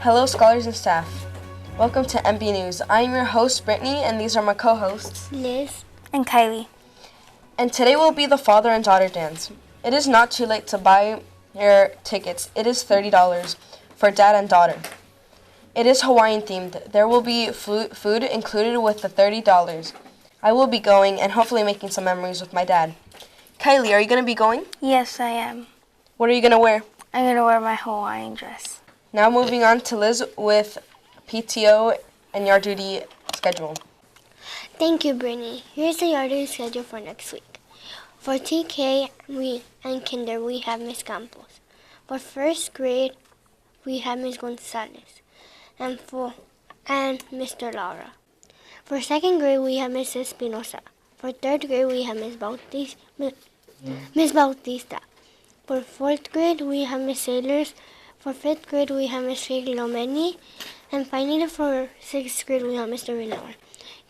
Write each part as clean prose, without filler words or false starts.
Hello, scholars and staff. Welcome to MB News. I am your host, Brittany, and these are my co-hosts, Liz and Kylie. And today will be the father and daughter dance. It is not too late to buy your tickets. It is $30 for dad and daughter. It is Hawaiian themed. There will be food included with the $30. I will be going and hopefully making some memories with my dad. Kylie, are you going to be going? Yes, I am. What are you going to wear? I'm going to wear my Hawaiian dress. Now moving on to Liz with PTO and yard duty schedule. Thank you, Brittany. Here's the yard duty schedule for next week. For TK and Kinder, we have Miss Campos. For first grade, we have Miss Gonzalez and Mr. Lara. For second grade, we have Miss Espinosa. For third grade, we have Miss Bautista. For fourth grade, we have Miss Sailors. For fifth grade, we have Miss Filomeni. And finally, for sixth grade, we have Mr. Villar.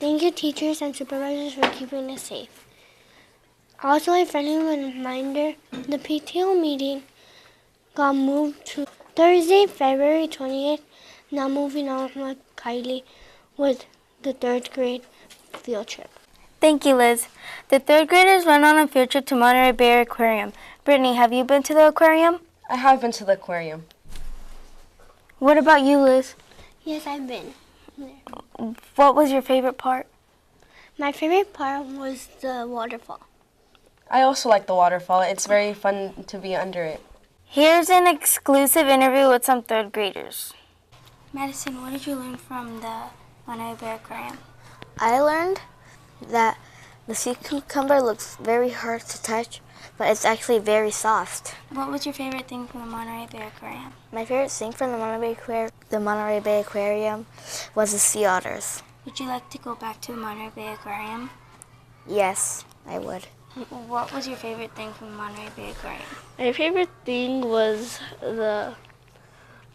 Thank you, teachers and supervisors, for keeping us safe. Also, a friendly reminder, the PTO meeting got moved to Thursday, February 28th. Now moving on with Kylie with the third grade field trip. Thank you, Liz. The third graders went on a field trip to Monterey Bay Aquarium. Brittany, have you been to the aquarium? I have been to the aquarium. What about you, Liz? Yes, I've been there. What was your favorite part? My favorite part was the waterfall. I also like the waterfall. It's very fun to be under it. Here's an exclusive interview with some third graders. Madison, what did you learn from the Monterey Bay Aquarium? I learned that the sea cucumber looks very hard to touch, but it's actually very soft. What was your favorite thing from the Monterey Bay Aquarium? My favorite thing from the Monterey Bay Aquarium was the sea otters. Would you like to go back to the Monterey Bay Aquarium? Yes, I would. What was your favorite thing from the Monterey Bay Aquarium? My favorite thing was the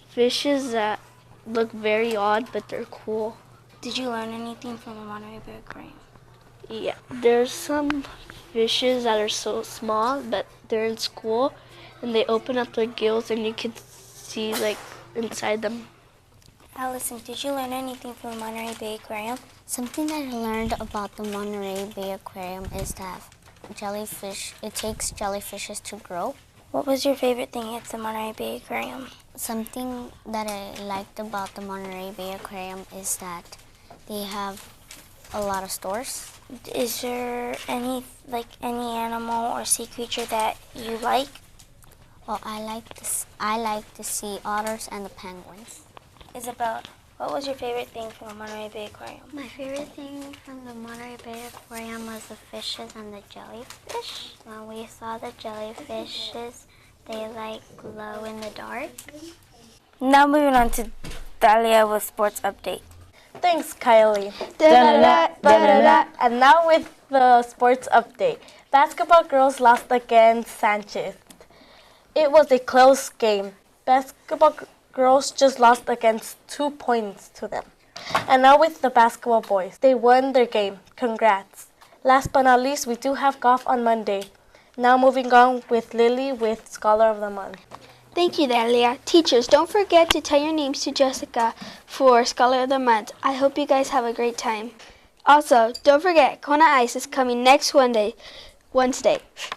fishes that look very odd, but they're cool. Did you learn anything from the Monterey Bay Aquarium? Yeah, there's some fishes that are so small, but they're in school, and they open up their gills, and you can see like inside them. Allison, did you learn anything from the Monterey Bay Aquarium? Something that I learned about the Monterey Bay Aquarium is that it takes jellyfishes to grow. What was your favorite thing at the Monterey Bay Aquarium? Something that I liked about the Monterey Bay Aquarium is that they have a lot of stores. Is there any animal or sea creature that you like? Well, I like the sea otters and the penguins. Isabel, what was your favorite thing from the Monterey Bay Aquarium? My favorite thing from the Monterey Bay Aquarium was the fishes and the jellyfish. When we saw the jellyfishes, they glow in the dark. Now moving on to Dahlia with Sports Update. Thanks, Kylie. And now with the sports update. Basketball girls lost against Sanchez. It was a close game. Basketball girls just lost against 2 points to them. And now with the basketball boys. They won their game. Congrats. Last but not least, we do have golf on Monday. Now moving on with Lily with Scholar of the Month. Thank you, Dahlia. Teachers, don't forget to tell your names to Jessica for Scholar of the Month. I hope you guys have a great time. Also, don't forget, Kona Ice is coming next Wednesday.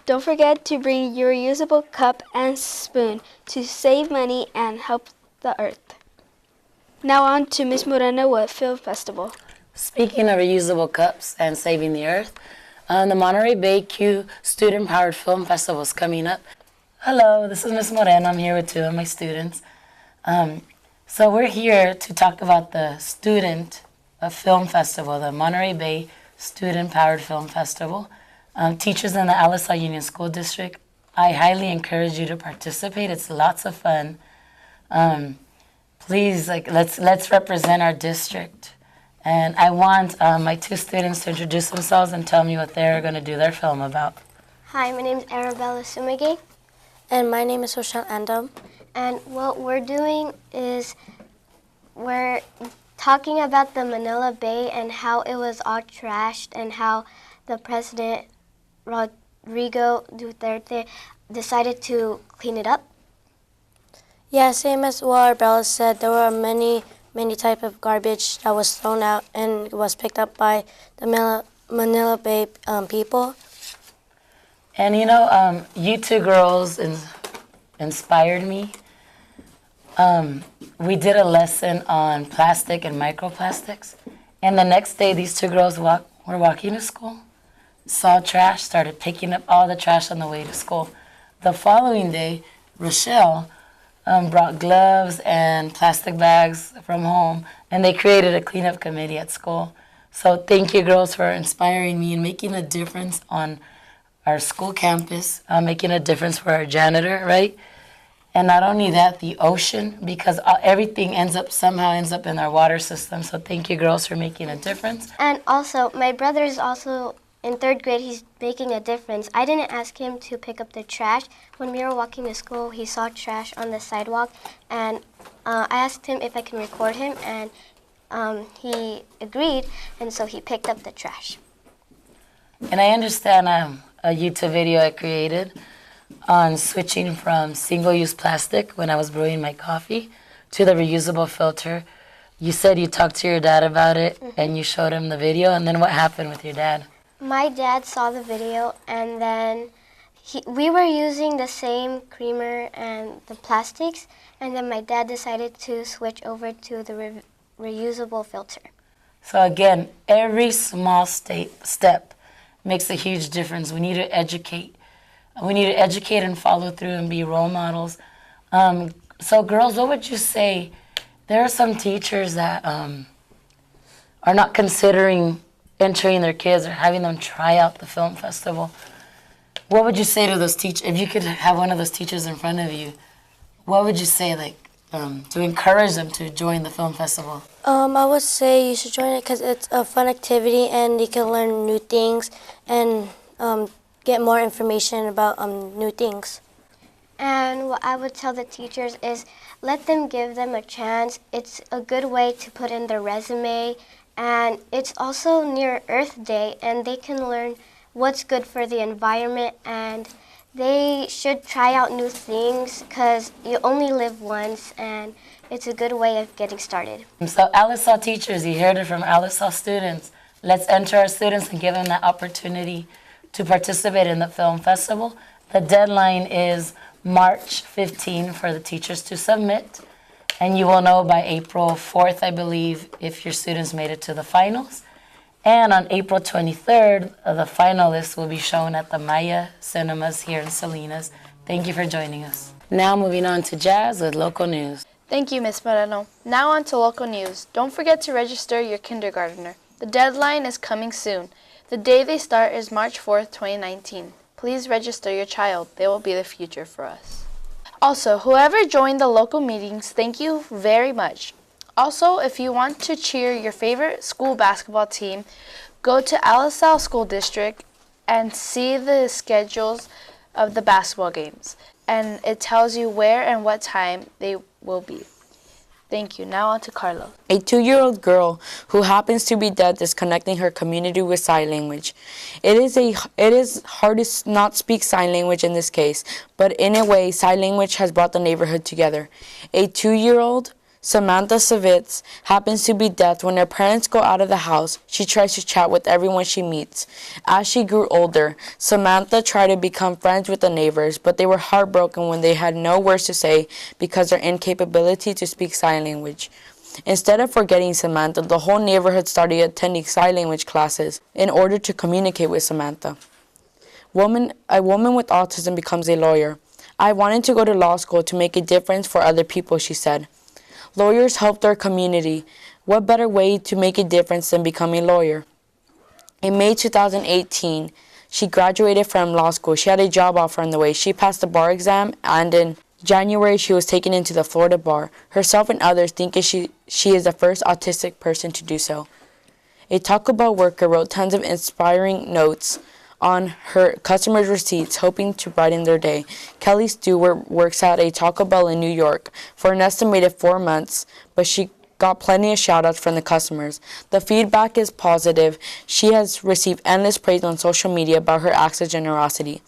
Don't forget to bring your reusable cup and spoon to save money and help the earth. Now on to Miss Moreno with Film Festival. Speaking of reusable cups and saving the earth, the Monterey Bay CUE Student-Powered Film Festival is coming up. Hello, this is Miss Moreno. I'm here with two of my students. So we're here to talk about the Student Film Festival, the Monterey Bay Student-Powered Film Festival. Teachers in the Alice Union School District, I highly encourage you to participate. It's lots of fun. Please, let's represent our district. And I want my two students to introduce themselves and tell me what they're going to do their film about. Hi, my name is Arabella Sumige. And my name is Rochelle Andom. And what we're doing is we're talking about the Manila Bay and how it was all trashed and how the president Rodrigo Duterte decided to clean it up? Yeah, same as what Arbella said, there were many type of garbage that was thrown out and was picked up by the Manila Bay people. And you know, you two girls inspired me. We did a lesson on plastic and microplastics. And the next day, these two girls were walking to school, saw trash, started picking up all the trash on the way to school. The following day, Rochelle brought gloves and plastic bags from home, and they created a cleanup committee at school. So thank you, girls, for inspiring me and making a difference on our school campus, making a difference for our janitor, right? And not only that, the ocean, because everything somehow ends up in our water system. So thank you, girls, for making a difference. And also, my brother is also in 3rd grade. He's making a difference. I didn't ask him to pick up the trash. When we were walking to school, he saw trash on the sidewalk, and I asked him if I can record him, and he agreed, and so he picked up the trash. And I understand a YouTube video I created on switching from single-use plastic when I was brewing my coffee to the reusable filter. You said you talked to your dad about it, and you showed him the video, and then what happened with your dad? My dad saw the video, and then we were using the same creamer and the plastics, and then my dad decided to switch over to the reusable filter. So again, every small step makes a huge difference. We need to educate. We need to educate and follow through and be role models. So girls, what would you say? There are some teachers that are not considering entering their kids or having them try out the film festival. What would you say to those teachers? If you could have one of those teachers in front of you, what would you say, to encourage them to join the film festival? I would say you should join it because it's a fun activity and you can learn new things and get more information about new things. And what I would tell the teachers is give them a chance. It's a good way to put in their resume, and it's also near Earth Day, and they can learn what's good for the environment, and they should try out new things because you only live once, and it's a good way of getting started. So Alisal teachers, you heard it from Alisal students. Let's enter our students and give them that opportunity to participate in the film festival. The deadline is March 15 for the teachers to submit, and you will know by April 4th, I believe, if your students made it to the finals. And on April 23rd, the finalists will be shown at the Maya Cinemas here in Salinas. Thank you for joining us. Now moving on to Jazz with local news. Thank you, Ms. Moreno. Now on to local news. Don't forget to register your kindergartner. The deadline is coming soon. The day they start is March 4th, 2019. Please register your child. They will be the future for us. Also, whoever joined the local meetings, thank you very much. Also, if you want to cheer your favorite school basketball team, go to Alisal School District and see the schedules of the basketball games. And it tells you where and what time they will be. Thank you. Now on to Carlos. A 2-year-old girl who happens to be deaf is connecting her community with sign language. It is hard to not speak sign language in this case, but in a way, sign language has brought the neighborhood together. A 2-year-old, Samantha Savitz, happens to be deaf. When her parents go out of the house, she tries to chat with everyone she meets. As she grew older, Samantha tried to become friends with the neighbors, but they were heartbroken when they had no words to say because of their incapability to speak sign language. Instead of forgetting Samantha, the whole neighborhood started attending sign language classes in order to communicate with Samantha. A woman with autism becomes a lawyer. I wanted to go to law school to make a difference for other people, she said. Lawyers help their community. What better way to make a difference than becoming a lawyer? In May 2018, she graduated from law school. She had a job offer on the way. She passed the bar exam, and in January, she was taken into the Florida bar. Herself and others think she is the first autistic person to do so. A Taco Bell worker wrote tons of inspiring notes on her customers' receipts, hoping to brighten their day. Kelly Stewart works at a Taco Bell in New York for an estimated 4 months, but she got plenty of shout-outs from the customers. The feedback is positive. She has received endless praise on social media about her acts of generosity.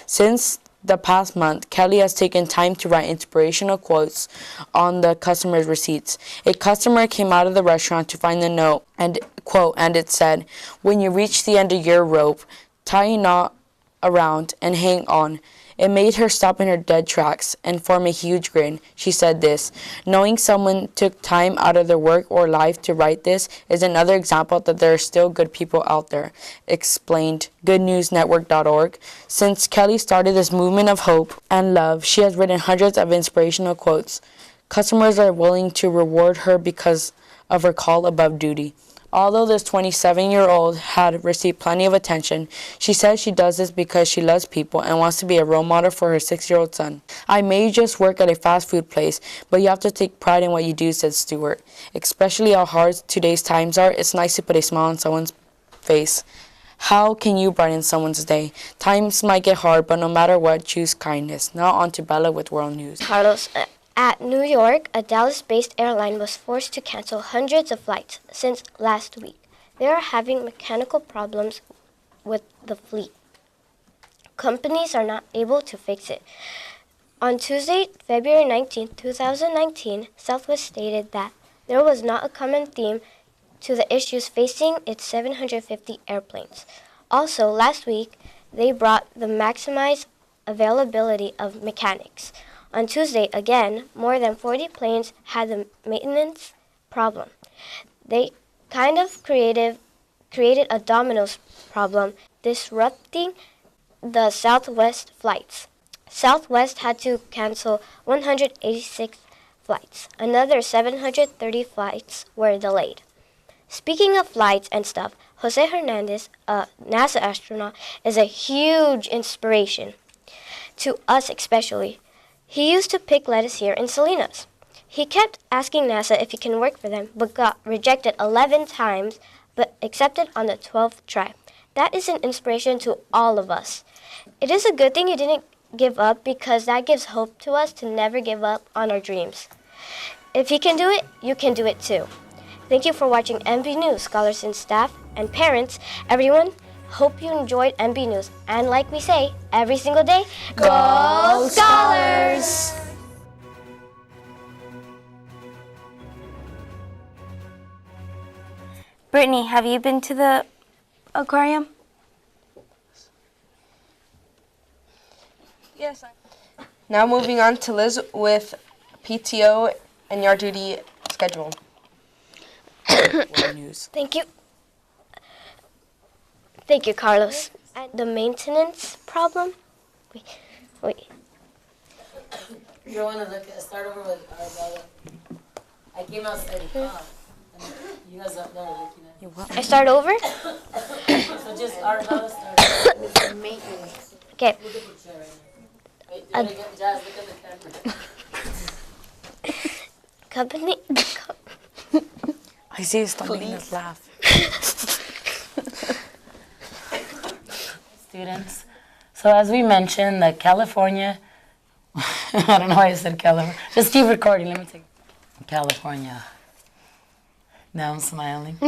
Since the past month, Kelly has taken time to write inspirational quotes on the customers' receipts. A customer came out of the restaurant to find the note and quote, and it said, "When you reach the end of your rope, tie a knot around and hang on." It made her stop in her dead tracks and form a huge grin. She said this, "Knowing someone took time out of their work or life to write this is another example that there are still good people out there," explained goodnewsnetwork.org. Since Kelly started this movement of hope and love, she has written hundreds of inspirational quotes. Customers are willing to reward her because of her call above duty. Although this 27-year-old had received plenty of attention, she says she does this because she loves people and wants to be a role model for her 6-year-old son. "I may just work at a fast food place, but you have to take pride in what you do," said Stewart. "Especially how hard today's times are, it's nice to put a smile on someone's face." How can you brighten someone's day? Times might get hard, but no matter what, choose kindness. Now on to Bella with World News. Carlos, at New York, a Dallas-based airline was forced to cancel hundreds of flights since last week. They are having mechanical problems with the fleet. Companies are not able to fix it. On Tuesday, February 19, 2019, Southwest stated that there was not a common theme to the issues facing its 750 airplanes. Also, last week, they brought the maximized availability of mechanics. On Tuesday, again, more than 40 planes had the maintenance problem. They kind of created a dominoes problem, disrupting the Southwest flights. Southwest had to cancel 186 flights. Another 730 flights were delayed. Speaking of flights and stuff, Jose Hernandez, a NASA astronaut, is a huge inspiration to us especially. He used to pick lettuce here in Salinas. He kept asking NASA if he can work for them, but got rejected 11 times, but accepted on the 12th try. That is an inspiration to all of us. It is a good thing you didn't give up, because that gives hope to us to never give up on our dreams. If he can do it, you can do it too. Thank you for watching MB News, scholars and staff, and parents, everyone. Hope you enjoyed MB News. And like we say, every single day, go Scholars! Brittany, have you been to the aquarium? Yes. Now moving on to Liz with PTO and yard duty schedule. World News. Thank you. Thank you, Carlos. And the maintenance problem? Wait. You want to start over with Arabella? I came outside and you guys up there looking at me. I start over? So just Arabella start with maintenance. Okay. Look at the chair right now. Wait, Jazz, look at the camera. Company. I see you stop making us laugh. Students. So as we mentioned, the California, I don't know why I said California. Just keep recording. Let me take California. Now I'm smiling.